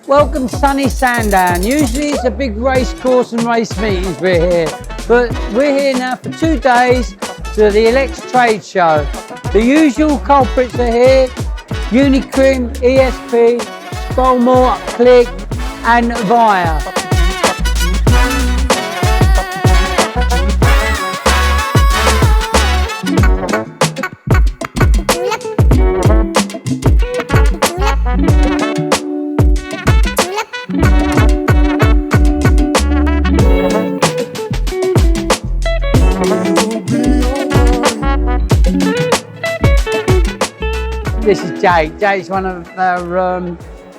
Welcome sunny Sandown. Usually it's a big race course and race meetings we're here, but we're here now for 2 days to the Elex trade show. The usual culprits are here: Unicrimp, ESP, Scolmore, Click and Ovia. This is Jake. Jake's one of our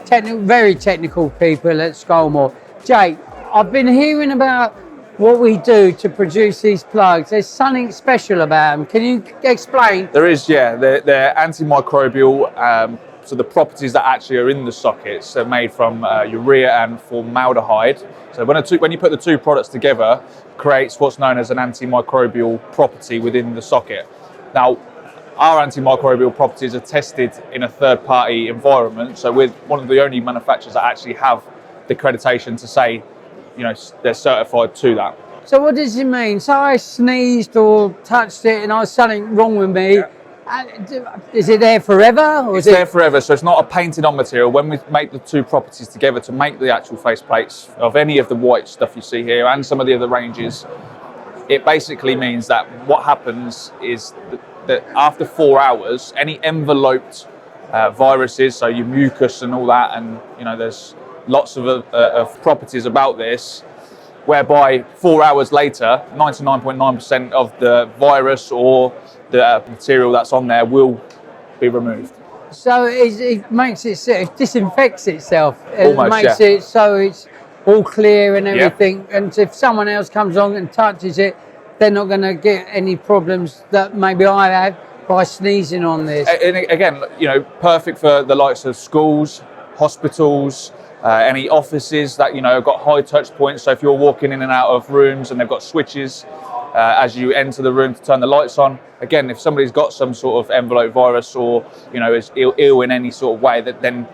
very technical people at Scolmore. Jake, I've been hearing about what we do to produce these plugs. There's something special about them. Can you explain? There is, yeah. They're antimicrobial. So the properties that actually are in the sockets are made from urea and formaldehyde. So when you put the two products together, it creates what's known as an antimicrobial property within the socket. Now, our antimicrobial properties are tested in a third-party environment, so we're one of the only manufacturers that actually have the accreditation to say, you know, they're certified to that. So what does it mean? So I sneezed or touched it and there's something wrong with me. Yeah. Is it there forever? Or it's there forever, so it's not a painted on material. When we make the two properties together to make the actual faceplates of any of the white stuff you see here and some of the other ranges, it basically means that what happens is that after 4 hours, any enveloped viruses, so your mucus and all that, and you know, there's lots of properties about this, whereby 4 hours later, 99.9% of the virus or the material that's on there will be removed. So it makes it disinfects itself. Almost, it makes it so it's all clear and everything. Yeah. And if someone else comes on and touches it, they're not going to get any problems that maybe I have by sneezing on this. And again, you know, perfect for the likes of schools, hospitals, any offices that, you know, have got high touch points. So if you're walking in and out of rooms and they've got switches as you enter the room to turn the lights on, again, if somebody's got some sort of envelope virus or, you know, is ill in any sort of way, then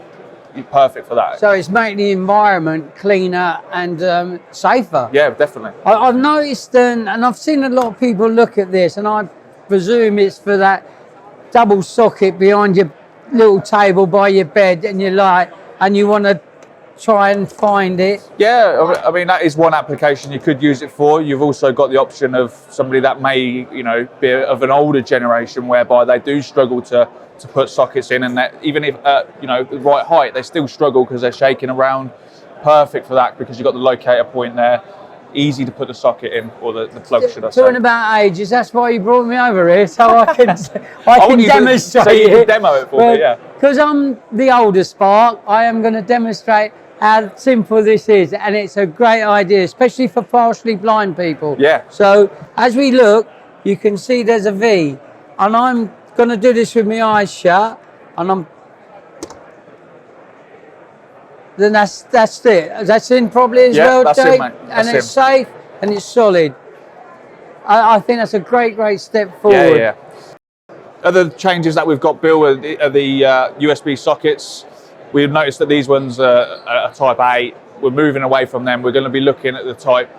you're perfect for that. So it's making the environment cleaner and safer. Yeah, definitely. I've noticed and I've seen a lot of people look at this, and I presume it's for that double socket behind your little table by your bed and your light, and you want to try and find it. Yeah, I mean, that is one application you could use it for. You've also got the option of somebody that may, you know, be of an older generation whereby they do struggle to put sockets in, and that even if you know, the right height, they still struggle because they're shaking around. Perfect for that because you've got the locator point there, easy to put the socket in, or the plug, should I say. Talking about ages, that's why you brought me over here, so I can demonstrate so you can it. demo it for me, yeah. Because I'm the older spark, I am going to demonstrate how simple this is, and it's a great idea, especially for partially blind people. Yeah. So as we look, you can see there's a V, and I'm going to do this with my eyes shut, and then that's it. That's in probably as well, that's Jake, it, mate. and it's safe and it's solid. I think that's a great step forward. Yeah. Other changes that we've got, Bill, are the USB sockets. We've noticed that these ones are type A. We're moving away from them. We're going to be looking at the type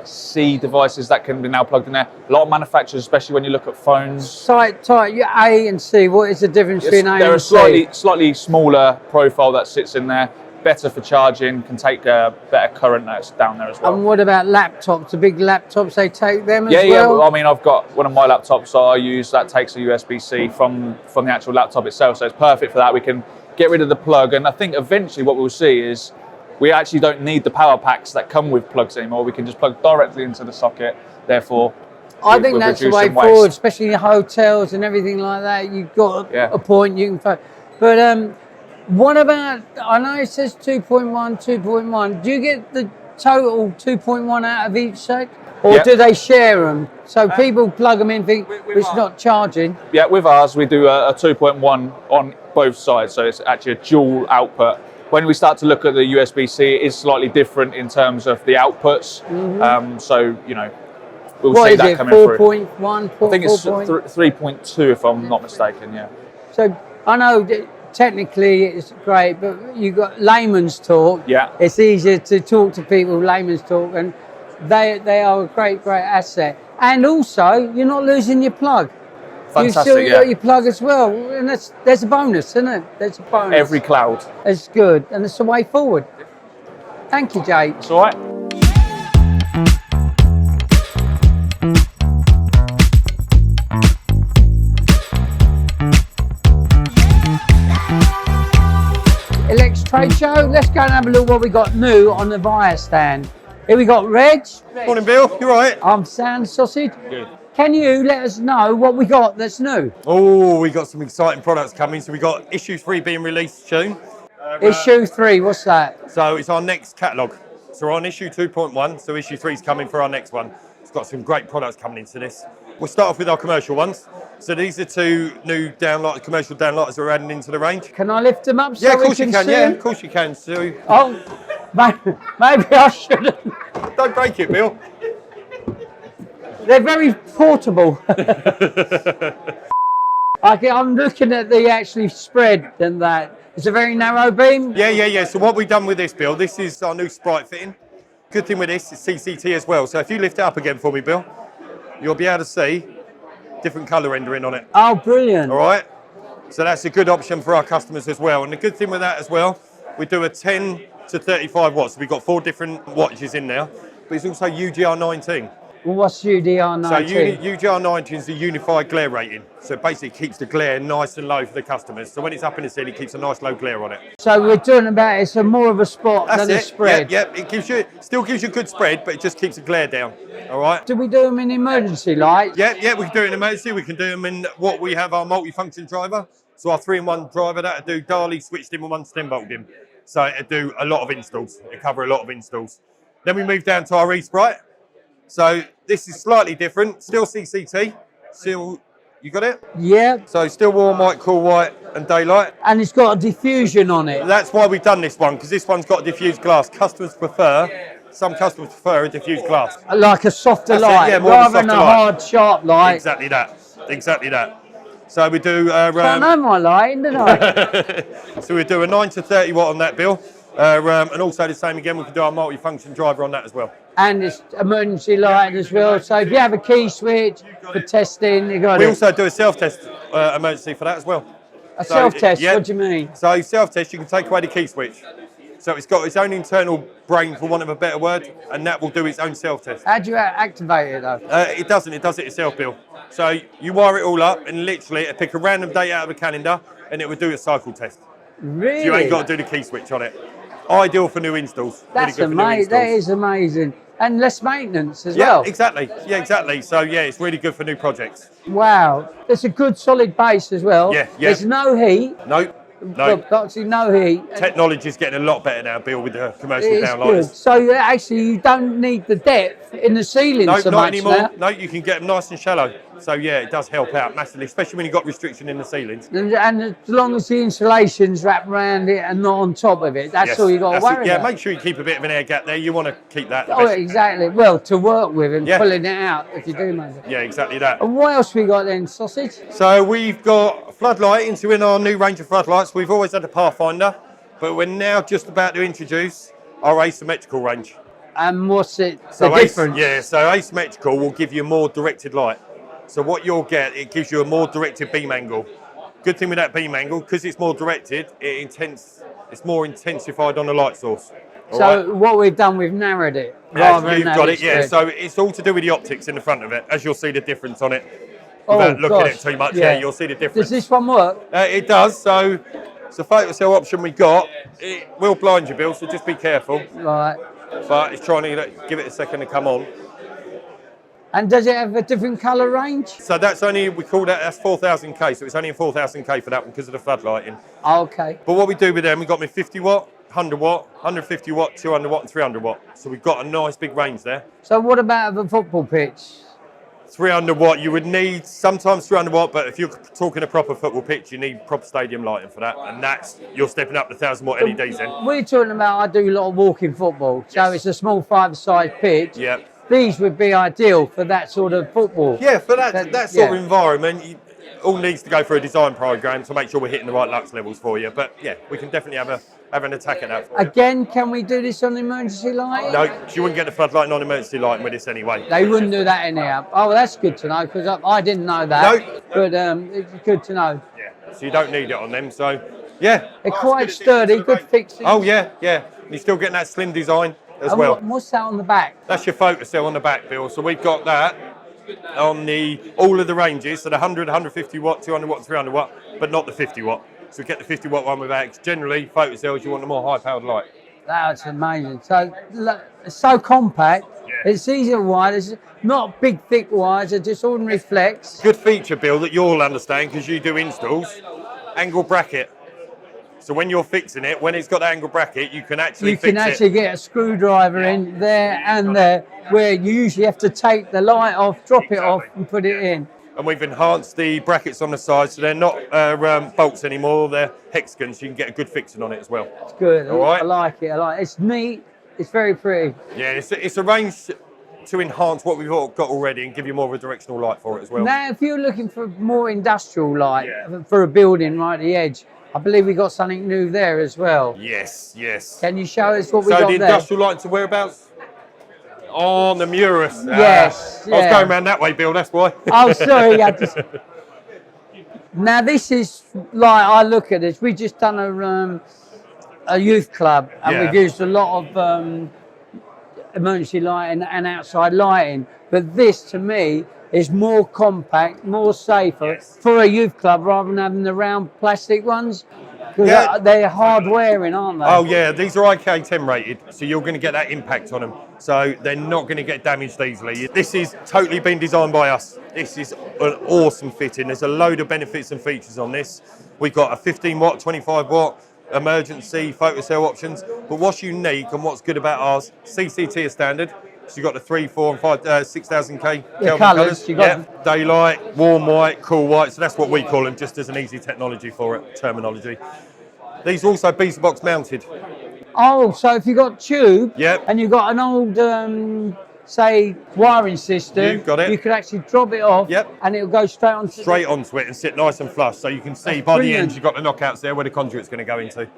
C devices that can be now plugged in there. A lot of manufacturers, especially when you look at phones. Type A and C. What is the difference between A and C? They're a slightly smaller profile that sits in there. Better for charging, can take better current that's down there as well. And what about laptops? The big laptops, they take them as well? Yeah. I mean, I've got one of my laptops that I use that takes a USB-C from the actual laptop itself, so it's perfect for that. We can get rid of the plug, and I think eventually what we'll see is we actually don't need the power packs that come with plugs anymore. We can just plug directly into the socket. Therefore, I think that's the way forward, especially in hotels and everything like that. You've got a point you can. But what about? I know it says 2.1. Do you get the total 2.1 out of each set, or do they share them? So people plug them in, think it's not charging. Yeah, with ours we do a 2.1 on both sides, so it's actually a dual output. When we start to look at the USB-C, it is slightly different in terms of the outputs. So, you know, we'll see that coming through. 4.1? I think it's 3.2 if I'm not mistaken, yeah. So I know technically it's great, but you got layman's talk. Yeah. It's easier to talk to people layman's talk, and they are a great asset. And also, you're not losing your plug. Fantastic, You've still got your plug as well, and there's a bonus, isn't it? There's a bonus. Every cloud. It's good, and it's the way forward. Thank you, Jake. It's all right. Elex trade show. Let's go and have a look what we got new on the buyer stand. Here we got Reg. Morning, Bill. You all right? I'm Sound Sausage. Good. Can you let us know what we got that's new? Oh, we got some exciting products coming. So we got issue 3 being released soon. Issue 3, what's that? So it's our next catalogue. So we're on issue 2.1. So issue 3 is coming for our next one. It's got some great products coming into this. We'll start off with our commercial ones. So these are 2 new commercial downlighters we're adding into the range. Can I lift them up so Yeah, of course we you can can. see? Yeah, of course you can. So Oh, maybe I shouldn't. don't break it, Bill. They're very portable. I'm looking at the actually spread and that. It's a very narrow beam. Yeah. So what we've done with this, Bill, this is our new Sprite fitting. Good thing with this is CCT as well. So if you lift it up again for me, Bill, you'll be able to see different colour rendering on it. Oh, brilliant. All right. So that's a good option for our customers as well. And the good thing with that as well, we do a 10 to 35 watts. We've got 4 different wattages in there, but it's also UGR19. Well, what's UDR19? So UGR19 is the unified glare rating. So it basically keeps the glare nice and low for the customers. So when it's up in the ceiling, it keeps a nice low glare on it. So we're talking about it's a more of a spot than a spread. Yep. It still gives you a good spread, but it just keeps the glare down. All right. Do we do them in emergency light? Yeah. We can do it in emergency. We can do them in what we have our multi-function driver. So our 3-in-1 driver that'll do Darley switched in with 1 stem bolt in. So it'll do a lot of installs. It'll cover a lot of installs. Then we move down to our E-Sprite. So this is slightly different, still CCT, still, you got it? Yeah. So still warm white, cool white and daylight. And it's got a diffusion on it. That's why we've done this one, because this one's got a diffused glass. Some customers prefer a diffused glass. Like a softer That's it, light, yeah, more rather of a than a softer light. hard, sharp light. Exactly that. So we do... I know my light, don't I? So we do a 9 to 30 watt on that, Bill. And also the same again, we can do our multi-function driver on that as well. And it's emergency lighting as well. So if you have a key switch for testing, you got We it. also do a self-test emergency for that as well. A self-test, what do you mean? So self-test, you can take away the key switch. So it's got its own internal brain, for want of a better word, and that will do its own self-test. How do you activate it though? It does it itself, Bill. So you wire it all up and literally it'll pick a random date out of a calendar and it will do a cycle test. Really? So you ain't got to do the key switch on it. Ideal for new installs. That's really good for new amazing. installs. That is amazing. And less maintenance as well. Exactly. Yeah, exactly. So yeah, it's really good for new projects. Wow. It's a good solid base as well. Yeah. There's no heat. No. Actually, no heat. Technology is getting a lot better now, Bill, with the commercial It's downlighters. good. So actually, you don't need the depth in the ceiling so not much anymore. now. No, you can get them nice and shallow. So yeah, it does help out massively, especially when you've got restriction in the ceilings. And as long as the insulation's wrapped around it and not on top of it, that's all you got to worry about. Yeah, make sure you keep a bit of an air gap there. You want to keep that. Oh, exactly. Well, to work with and Yeah. pulling it out if you do make it. Yeah, exactly that. And what else we got then, Sausage? So we've got floodlighting, so in our new range of floodlights, we've always had a Pathfinder, but we're now just about to introduce our asymmetrical range. And what's the difference? So asymmetrical will give you more directed light. So what you'll get, it gives you a more directed beam angle. Good thing with that beam angle, because it's more directed, it's more intensified on the light source. So what we've done, we've narrowed it. You've got it, yeah. So it's all to do with the optics in the front of it, as you'll see the difference on it. Without looking at it too much, you'll see the difference. Does this one work? It does. So it's a photo cell option we got. It will blind you, Bill, so just be careful. Right. But it's trying to give it a second to come on. And does it have a different colour range? So that's 4,000K, so it's only a 4,000K for that one because of the floodlighting. Okay. But what we do with them, we've got 50 watt, 100 watt, 150 watt, 200 watt and 300 watt. So we've got a nice big range there. So what about the football pitch? 300 watt, you would need sometimes 300 watt, but if you're talking a proper football pitch, you need proper stadium lighting for that. And you're stepping up to 1,000 watt LEDs then. We're talking about, I do a lot of walking football. So it's a small 5-a-side pitch. Yeah. These would be ideal for that sort of football. Yeah, for that sort of environment. all needs to go through a design program to make sure we're hitting the right lux levels for you. But yeah, we can definitely have an attack at that. Again, can we do this on emergency lighting? No, you wouldn't get the floodlight and non-emergency lighting with this anyway. They wouldn't do that in here. Oh, well, that's good to know, because I didn't know that. No. But it's good to know. Yeah, so you don't need it on them. So yeah, They're quite sturdy, good fixing. Oh yeah, yeah. You're still getting that slim design as well. What's that on the back? That's your photocell on the back, Bill. So we've got that on all of the ranges. So the 100, 150 watt, 200 watt, 300 watt, but not the 50 watt. So we get the 50 watt one with that. Generally, photocells, you want the more high powered light. That's amazing. So it's so compact. Yeah. It's easy to wire. It's not big, thick wires. They're just ordinary flex. Good feature, Bill, that you'll understand because you do installs. Angle bracket. So when you're fixing it, when it's got the angle bracket, you can actually get a screwdriver in there and there, where you usually have to take the light off, drop it off, and put it in. And we've enhanced the brackets on the side, so they're not bolts anymore, they're hexagons, so you can get a good fixing on it as well. It's good. All right? I like it. It's neat. It's very pretty. Yeah, it's arranged to enhance what we've got already and give you more of a directional light for it as well. Now, if you're looking for more industrial light for a building right at the edge, I believe we got something new there as well. Yes, yes. Can you show us what we got there? So the industrial lights are whereabouts? On the Muris. Yes. I was going around that way, Bill, that's why. Oh, sorry. Now, this is, like, I look at this. We just done a youth club, and we've used a lot of emergency lighting and outside lighting. But this, to me, is more compact, more safer for a youth club rather than having the round plastic ones. Because they're hard wearing, aren't they? Oh yeah, these are IK10 rated, so you're going to get that impact on them. So they're not going to get damaged easily. This is totally been designed by us. This is an awesome fitting. There's a load of benefits and features on this. We've got a 15 watt, 25 watt, emergency, photocell options. But what's unique and what's good about ours, CCT is standard. So you've got the 3, 4 and 5, 6000 Kelvin colours. Daylight, warm white, cool white. So that's what we call them, just as an easy technology for it, terminology. These are also beezer box mounted. Oh, so if you've got tube and you've got an old, say, wiring system, you could actually drop it off and it'll go straight onto it and sit nice and flush. So you can see by the end you've got the knockouts there where the conduit's going to go into.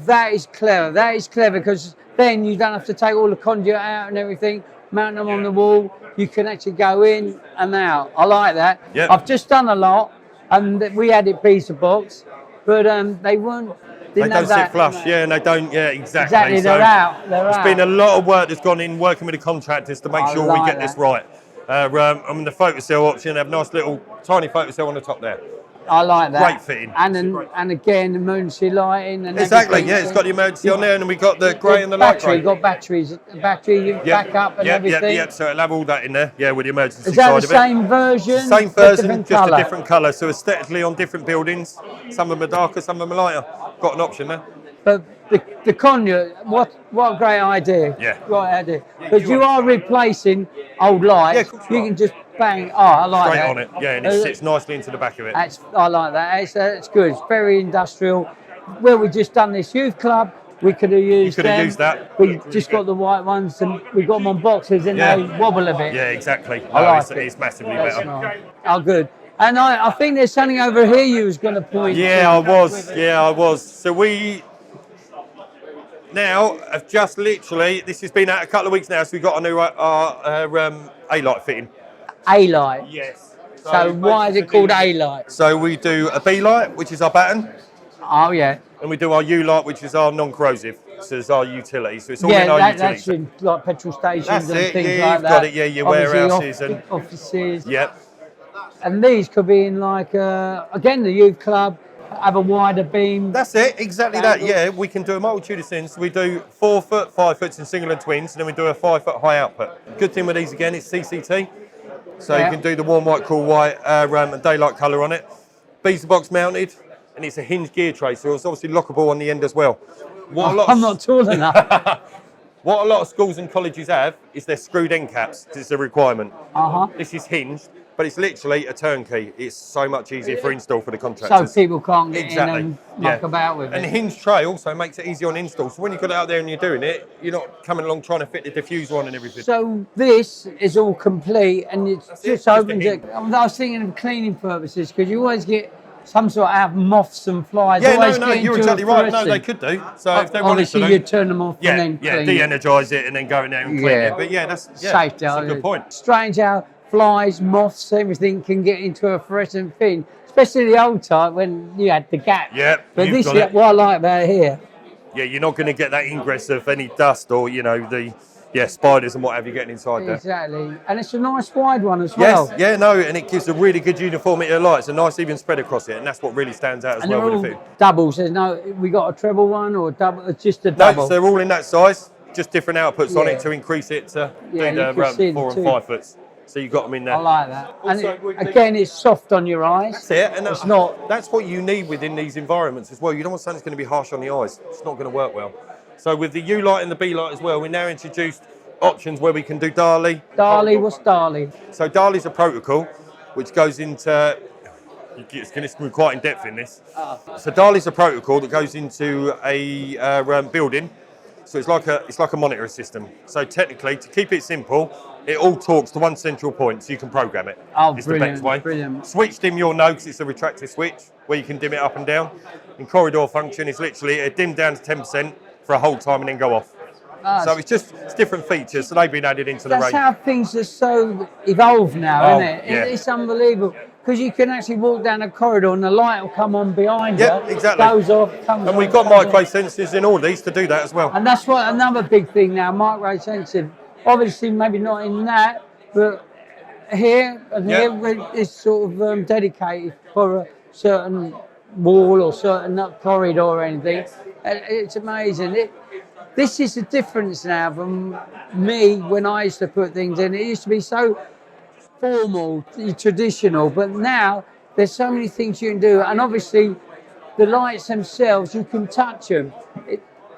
That is clever. That is clever, because then you don't have to take all the conduit out and everything. Mount them on the wall, you can actually go in and out. I like that. I've just done a lot, and we had it beezer box, but they don't sit flush, and they don't, exactly. Exactly, they're out. There's been a lot of work that's gone in working with the contractors to make sure we get this right. The photocell option, they have a nice little tiny photocell on the top there. I like that. Great fitting. And again, emergency lighting. And exactly, it's got the emergency on there, and then we've got the grey and the light grey. Got batteries, backup and everything. So it'll have all that in there, with the emergency side of it. Is that the same version? Same version, just a different colour. So aesthetically on different buildings, some of them are darker, some of them are lighter. Got an option there. But the conduit, what a great idea. Great idea. Because you are replacing old lights. You can just bang. Oh, I like straight that. on it, and it sits nicely into the back of it. I like that. It's good. It's very industrial. Where we just done this youth club, we could have used that. We just got the white ones, and we got them on boxes, and they wobble a bit. Yeah, exactly. It's massively better. Nice. Oh, good. And I think there's something over here you was going to point. I was. So we now have just literally, this has been out a couple of weeks now, so we've got a new A-light fitting. A-light? Yes. So why is it called A-light? So we do a B-light, which is our batten. Oh, yeah. And we do our U-light, which is our non-corrosive. So it's our utility. So it's all in our utilities. That's in like petrol stations and things like that. You've got it, your warehouses and offices. Yep. And these could be in like, again, the youth club, have a wider beam. That's it, exactly that. We can do a multitude of things. We do 4 foot, 5 foot in single and twins, and then we do a 5 foot high output. Good thing with these again, it's CCT. So you can do the warm white, cool white, and daylight colour on it. Beezer box mounted, and it's a hinged gear tray, so it's obviously lockable on the end as well. I'm not tall enough. What a lot of schools and colleges have is their screwed end caps. This is a requirement. Uh-huh. This is hinged, but it's literally a turnkey. It's so much easier for install for the contractors. So people can't get in and muck about with it. And the hinge tray also makes it easy on install. So when you've got it out there and you're doing it, you're not coming along trying to fit the diffuser on and everything. So this is all complete, and it's just opens it. I was thinking of cleaning purposes, because you always get some sort of moths and flies. Yeah, no, you're exactly right. No, they could do. So if they wanted to, you turn them off and then clean de-energise it and then go in there and clean it. But that's safety. That's a good point. Strange how flies, moths, everything can get into a fluorescent thing, especially the old type when you had the gap. Yeah, but this is what I like about it here. Yeah, you're not going to get that ingress of any dust or the spiders and what have you getting inside there. Exactly, and it's a nice wide one as well. Yes, yeah, no, and it gives a really good uniformity of light. It's a nice even spread across it, and that's what really stands out as well. With doubles. There's we got a treble one or a double. It's just a double. No, they're all in that size. Just different outputs on it to increase it to do the 4 and 5 foots. So you got them in there. I like that. And again, it's soft on your eyes. That's it. And it's not. That's what you need within these environments as well. You don't want something that's going to be harsh on the eyes. It's not going to work well. So with the U light and the B light as well, we now introduced options where we can do Dali. Dali, what's Dali? So Dali's a protocol which goes into. It's going to be quite in depth in this. So Dali's a protocol that goes into a building. So it's like a monitoring system. So technically, to keep it simple, it all talks to one central point, so you can program it. Oh, it's brilliant, the best way. Brilliant. Switch dim, you'll know, because it's a retractive switch where you can dim it up and down. In corridor function, it's literally a dim down to 10% for a whole time and then go off. So it's different features, so they've been added into the range. That's how things are so evolved now, isn't it? Yeah. It's unbelievable. Because you can actually walk down a corridor and the light will come on behind you. Exactly. Goes off, comes on. And we've got micro sensors in all these to do that as well. And that's what another big thing now, micro sensor. Obviously, maybe not in that, but here and here it's sort of dedicated for a certain wall or certain corridor or anything. It's amazing. This is the difference now from me when I used to put things in. It used to be so formal, traditional, but now there's so many things you can do, and obviously the lights themselves, you can touch them.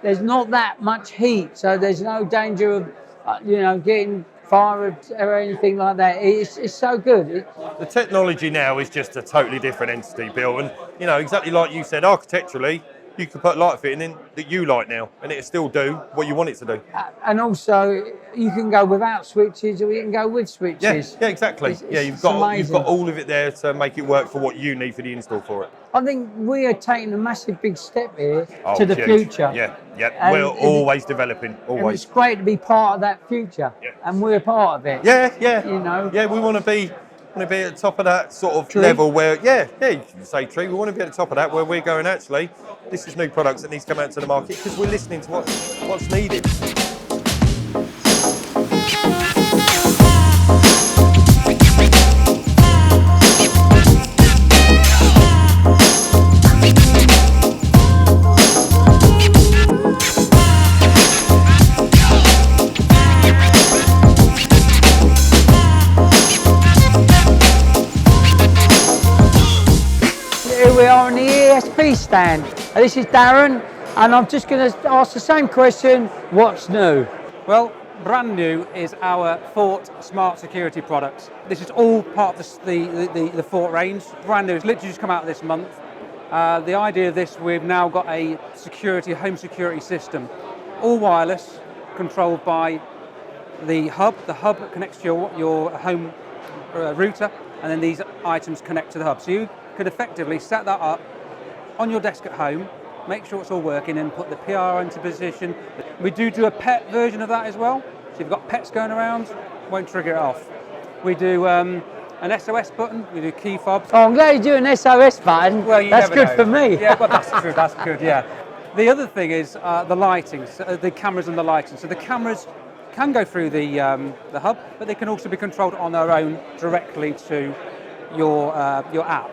There's not that much heat, so there's no danger of getting fired or anything like that. It's so good. The technology now is just a totally different entity, Bill, and exactly like you said, architecturally you can put light fitting in that you like now, and it'll still do what you want it to do. And also, you can go without switches, or you can go with switches. Yeah, exactly. You've got all of it there to make it work for what you need for the install for it. I think we are taking a massive big step here to the future. Yeah. We're always developing, always. And it's great to be part of that future, and we're part of it. Yeah. Yeah, we want to be at the top of that sort of level where, you can say tree. We want to be at the top of that where we're going, actually, this is new products that need to come out to the market because we're listening to what's needed. We are on the ESP stand. This is Darren, and I'm just going to ask the same question, what's new? Well, brand new is our Fort Smart Security products. This is all part of the Fort range. Brand new, it's literally just come out this month. The idea of this, we've now got a home security system, all wireless, controlled by the hub. The hub connects to your home router, and then these items connect to the hub. So you could effectively set that up on your desk at home, make sure it's all working, and put the PR into position. We do a pet version of that as well. So if you've got pets going around, won't trigger it off. We do an SOS button, we do key fobs. Oh, I'm glad you do an SOS button. Well, that's good for me. Yeah, but that's true, that's good, yeah. The other thing is the lighting, so the cameras and the lighting. So the cameras can go through the hub, but they can also be controlled on their own directly to your app.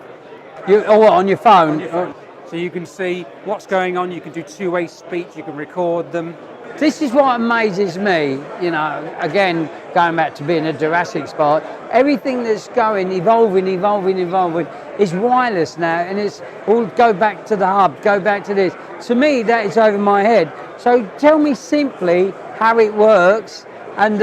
On your phone? On your phone. So you can see what's going on, you can do two-way speech, you can record them. This is what amazes me, again, going back to being a Jurassic Park, everything that's evolving is wireless now, and it's all go back to the hub, go back to this. To me, that is over my head. So tell me simply how it works, and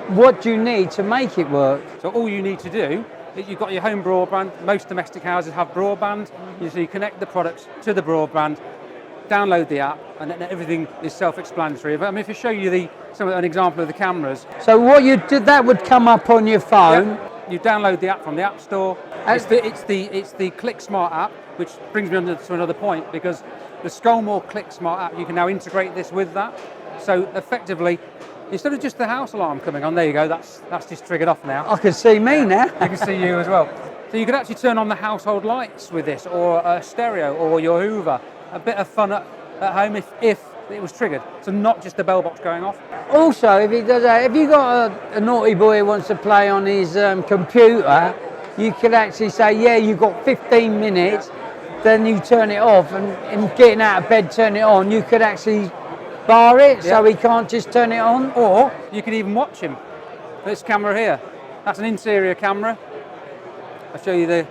what do you need to make it work? So all you need to do, you've got your home broadband. Most domestic houses have broadband. You connect the products to the broadband, download the app, and then everything is self-explanatory. But I mean, if I show you an example of the cameras. So what you did, that would come up on your phone. Yep. You download the app from the App Store. It's the Click Smart app, which brings me on to another point, because the Scolmore Click Smart app, you can now integrate this with that. So effectively, instead of just the house alarm coming on, there you go, that's just triggered off now. I can see me now. You can see you as well. So you could actually turn on the household lights with this, or a stereo, or your Hoover. A bit of fun at home if it was triggered. So not just the bell box going off. Also, if he does that, if you got a naughty boy who wants to play on his computer, you could actually say, yeah, you've got 15 minutes, then you turn it off, and getting out of bed, turn it on. You could actually bar it, so he can't just turn it on. Or you could even watch him. This camera here, that's an interior camera. I'll show you there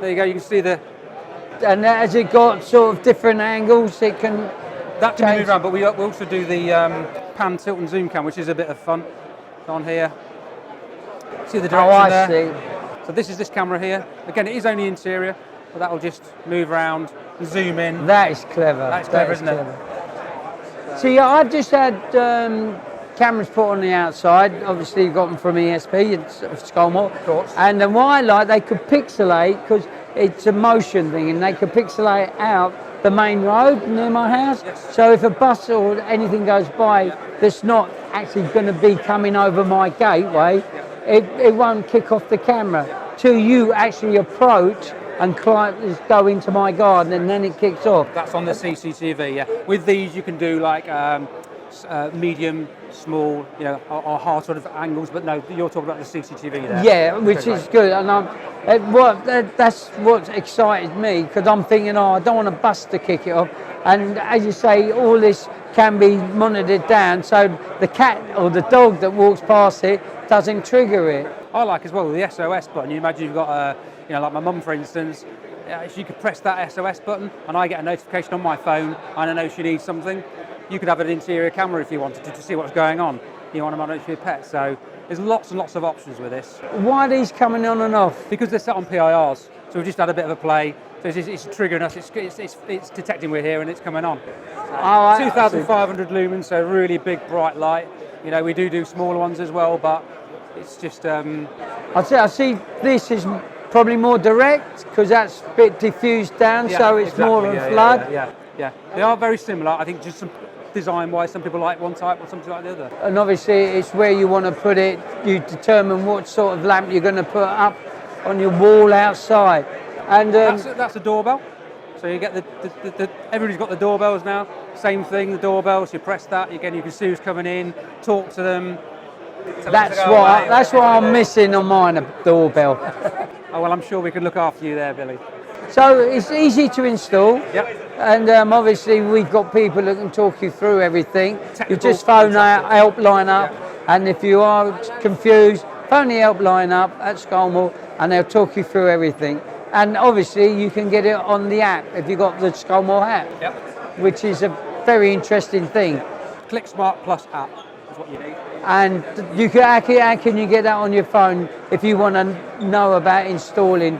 you go, you can see And has it got sort of different angles? It can that can move around, but we also do the pan, tilt and zoom cam, which is a bit of fun. It's on here. See the direction there? See. So this is this camera here. Again, it is only interior, but that will just move around and zoom in. That is clever. That's clever, isn't it? See, I've just had cameras put on the outside. Obviously, you got them from ESP, it's Scolmore. Of course. And then what I like, they could pixelate, because it's a motion thing, and they could pixelate out the main road near my house. Yes. So if a bus or anything goes by that's not actually going to be coming over my gateway, it won't kick off the camera till you actually approach and go into my garden, and then it kicks off. That's on the CCTV, yeah. With these, you can do like medium, small, or hard sort of angles, but no, you're talking about the CCTV there. Yeah, which is good, and that's what excited me, because I'm thinking, I don't want a bus to kick it off, and as you say, all this can be monitored down, so the cat or the dog that walks past it doesn't trigger it. I like as well the SOS button. You imagine you've got like my mum, for instance, if you could press that SOS button and I get a notification on my phone and I know she needs something, you could have an interior camera if you wanted to see what's going on. You want to monitor your pet. So there's lots and lots of options with this. Why are these coming on and off? Because they're set on PIRs. So we've just had a bit of a play. So it's triggering us, it's detecting we're here and it's coming on. 2,500 lumens, so really big bright light. We do smaller ones as well, but it's just... I see this is probably more direct, because that's a bit diffused down, so it's exactly, more of flood. Yeah. They are very similar. I think just some design-wise, some people like one type or something like the other. And obviously it's where you want to put it. You determine what sort of lamp you're going to put up on your wall outside. And that's a doorbell. So you get everybody's got the doorbells now. Same thing, the doorbells. You press that, again you can see who's coming in, talk to them. That's what I'm missing on mine, a doorbell. Oh well, I'm sure we can look after you there, Billy. So it's easy to install. Yep. And obviously we've got people that can talk you through everything. You just phone our helpline up, and if you are confused, phone the helpline up at Scolmore and they'll talk you through everything. And obviously you can get it on the app if you've got the Scolmore app, which is a very interesting thing. Click Smart Plus app is what you need. And how can you get that on your phone if you want to know about installing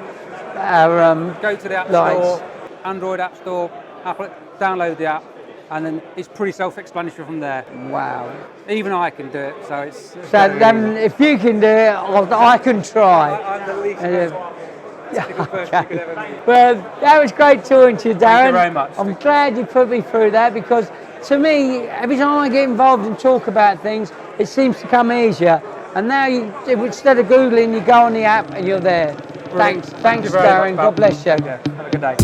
our go to the App lights. Store, Android App Store, Apple, download the app, and then it's pretty self-explanatory from there. Wow. Even I can do it, so it's so then if you can do it, I can try. I'm the least technical person you could ever meet. Well, that was great talking to you, Darren. Thank you very much. I'm glad you put me through that, because to me, every time I get involved and talk about things, it seems to come easier. And now, instead of Googling, you go on the app and you're there. Brilliant. Thanks, Darren. God bless you. Yeah, have a good day.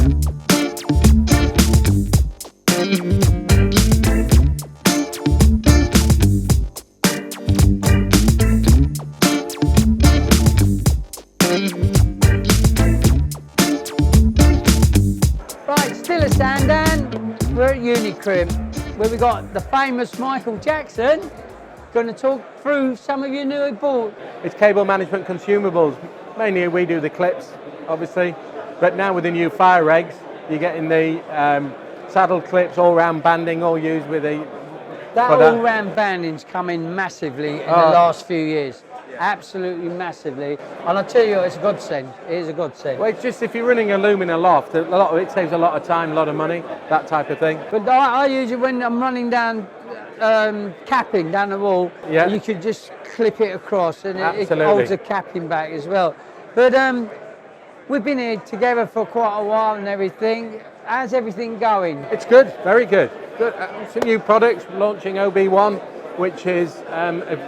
Right, still at Sandown. We're at Unicrimp, where we got the famous Michael Jackson going to talk through some of your new bought. It's cable management consumables. Mainly we do the clips, obviously, but now with the new fire regs, you're getting the saddle clips, all-round banding, all used with the That all-round banding's come in massively in the last few years. Absolutely massively. And I tell you, it's a godsend. It is a godsend. Well, it's just if you're running a loom in a loft, a lot of it saves a lot of time, a lot of money, that type of thing. But I use it when I'm running down, capping down the wall. Yeah. You could just clip it across, and it Absolutely. holds the capping back as well. But we've been here together for quite a while and everything. How's everything going? It's good, very good. Good. Some new products, launching OB1, which is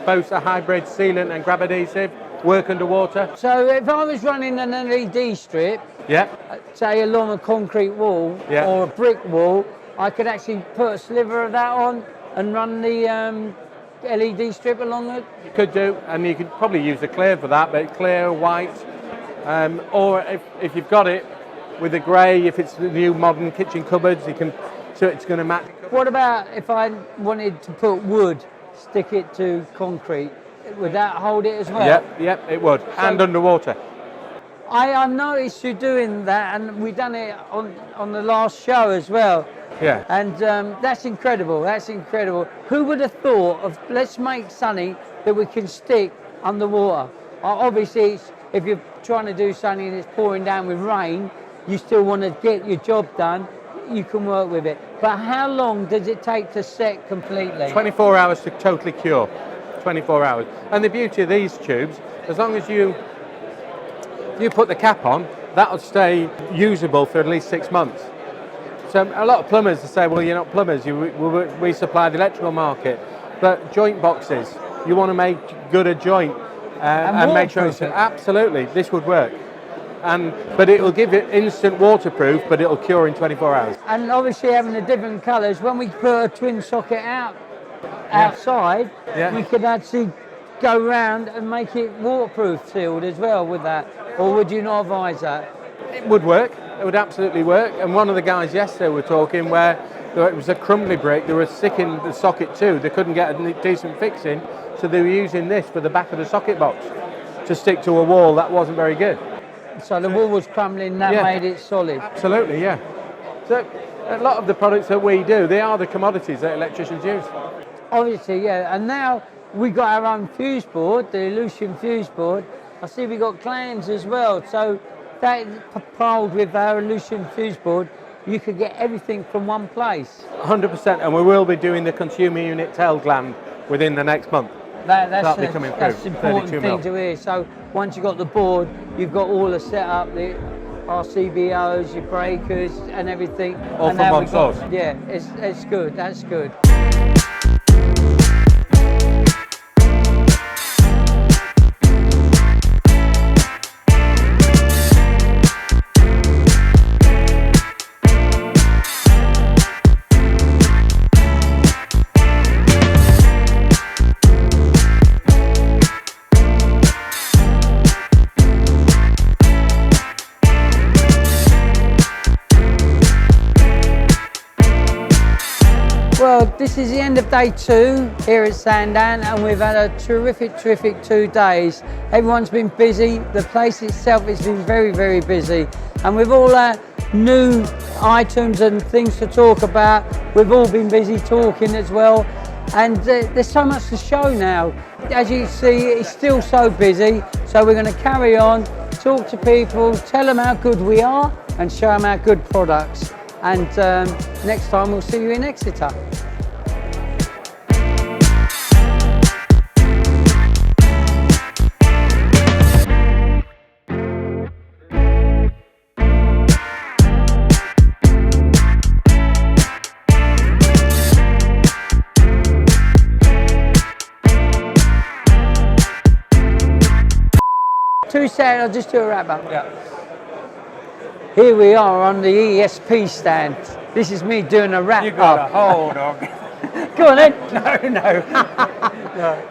both a hybrid sealant and grab adhesive, work underwater. So if I was running an LED strip, Yeah. say along a concrete wall or a brick wall, I could actually put a sliver of that on and run the LED strip along it. You could do, and you could probably use a clear for that, but clear, white, or if you've got it with a grey, if it's the new modern kitchen cupboards, you can, so it's going to match. What about if I wanted to put wood, stick it to concrete? Would that hold it as well? Yep, it would, and underwater. I noticed you doing that, and we done it on the last show as well. Yeah. And that's incredible. That's incredible. Who would have thought of let's make something that we can stick underwater? Obviously, if you're trying to do something and it's pouring down with rain, you still want to get your job done. You can work with it. But how long does it take to set completely? 24 hours to totally cure. 24 hours. And the beauty of these tubes, as long as you put the cap on, that'll stay usable for at least 6 months. So a lot of plumbers say, well, you're not plumbers, we supply the electrical market. But joint boxes, you want to make good a joint and make sure it's absolutely, this would work. But it will give it instant waterproof, but it'll cure in 24 hours. And obviously having the different colours, when we put a twin socket outside, we could actually go round and make it waterproof sealed as well with that. Or would you not advise that? It would work. It would absolutely work. And one of the guys yesterday were talking where it was a crumbly brick, they were sticking the socket too. They couldn't get a decent fix in, so they were using this for the back of the socket box to stick to a wall that wasn't very good. So the wall was crumbling, that made it solid. Absolutely, yeah. So a lot of the products that we do, they are the commodities that electricians use. Obviously, yeah. And now we got our own fuse board, the Illusion fuse board. I see we got clams as well. So that piled with our Illusion fuse board, you could get everything from one place. 100%, and we will be doing the consumer unit tail gland within the next month. That's an important thing to hear. So once you've got the board, you've got all the setup, the RCBOs, your breakers and everything. All from one source. Yeah, it's good, that's good. Well, this is the end of day 2 here at Sandown, and we've had a terrific 2 days. Everyone's been busy. The place itself has been very, very busy. And with all our new items and things to talk about, we've all been busy talking as well. And there's so much to show now. As you see, it's still so busy. So we're going to carry on, talk to people, tell them how good we are, and show them our good products. And next time we'll see you in Exeter. Two seconds, I'll just do a wrap up. Yeah. Here we are on the ESP stand. This is me doing a wrap up. You got a hold on. Go on then. No.